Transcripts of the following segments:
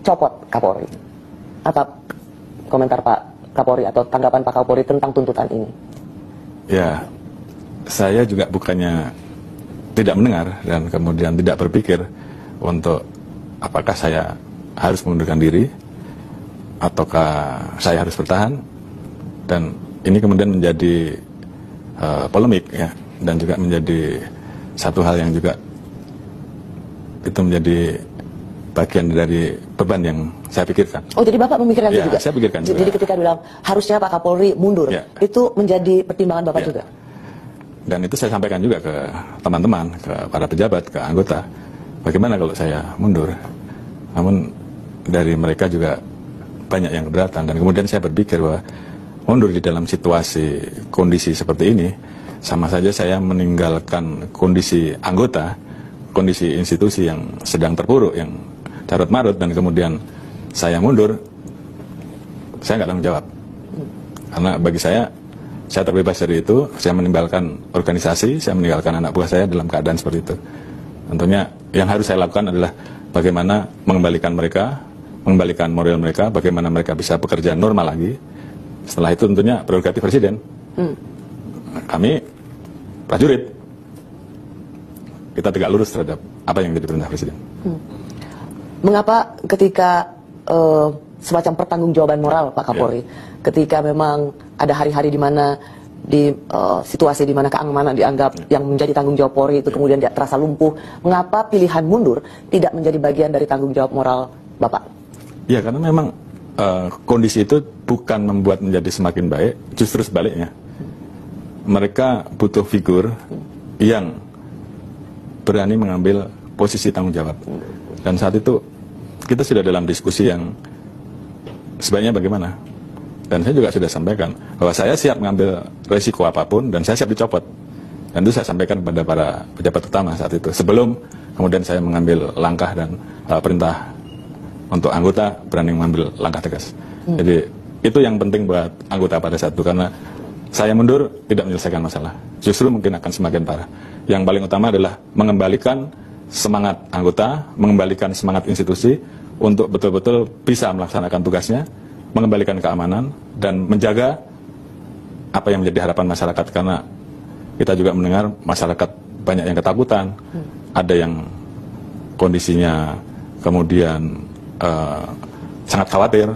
dicopot Kapolri. Apa komentar Pak Kapolri atau tanggapan Pak Kapolri tentang tuntutan ini? Ya, saya juga bukannya tidak mendengar dan kemudian tidak berpikir untuk apakah saya harus mengundurkan diri ataukah saya harus bertahan, dan ini kemudian menjadi polemik ya, dan juga menjadi satu hal yang juga itu menjadi bagian dari beban yang saya pikirkan. Oh, jadi Bapak memikirkan ya, itu juga? Saya pikirkan juga. Jadi ketika bilang harusnya Pak Kapolri mundur, ya, itu menjadi pertimbangan Bapak ya, juga? Dan itu saya sampaikan juga ke teman-teman, ke para pejabat, ke anggota. Bagaimana kalau saya mundur? Namun dari mereka juga banyak yang keberatan, dan kemudian saya berpikir bahwa mundur di dalam situasi kondisi seperti ini sama saja saya meninggalkan kondisi anggota, kondisi institusi yang sedang terpuruk, yang carut marut, dan kemudian saya mundur, saya nggak tanggung jawab. Karena bagi saya terbebas dari itu, saya meninggalkan organisasi, saya meninggalkan anak buah saya dalam keadaan seperti itu. Tentunya yang harus saya lakukan adalah bagaimana mengembalikan mereka, mengembalikan moral mereka, bagaimana mereka bisa bekerja normal lagi. Setelah itu tentunya prerogatif presiden. Kami prajurit, kita tegak lurus terhadap apa yang menjadi perintah presiden. Mengapa ketika semacam pertanggungjawaban moral Pak Kapolri, ketika memang ada hari-hari di mana di situasi di mana keamanan dianggap yang menjadi tanggung jawab Polri itu kemudian terasa lumpuh, mengapa pilihan mundur tidak menjadi bagian dari tanggung jawab moral Bapak? Ya, karena memang kondisi itu bukan membuat menjadi semakin baik, justru sebaliknya. Mereka butuh figur yang berani mengambil posisi tanggung jawab. Dan saat itu kita sudah dalam diskusi yang sebaiknya bagaimana. Dan saya juga sudah sampaikan bahwa saya siap mengambil resiko apapun dan saya siap dicopot. Dan itu saya sampaikan kepada para pejabat utama saat itu. Sebelum kemudian saya mengambil langkah dan perintah untuk anggota berani mengambil langkah tegas. Jadi itu yang penting buat anggota pada saat itu, karena saya mundur tidak menyelesaikan masalah, justru mungkin akan semakin parah. Yang paling utama adalah mengembalikan semangat anggota, mengembalikan semangat institusi untuk betul-betul bisa melaksanakan tugasnya, mengembalikan keamanan dan menjaga apa yang menjadi harapan masyarakat, karena kita juga mendengar masyarakat banyak yang ketakutan, ada yang kondisinya kemudian sangat khawatir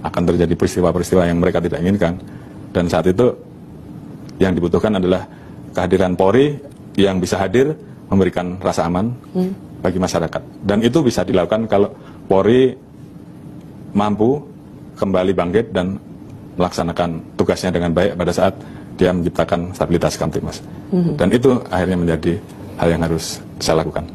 akan terjadi peristiwa-peristiwa yang mereka tidak inginkan. Dan saat itu yang dibutuhkan adalah kehadiran Polri yang bisa hadir memberikan rasa aman bagi masyarakat. Dan itu bisa dilakukan kalau Polri mampu kembali bangkit dan melaksanakan tugasnya dengan baik pada saat dia menciptakan stabilitas Kamtipmas. Dan itu akhirnya menjadi hal yang harus saya lakukan.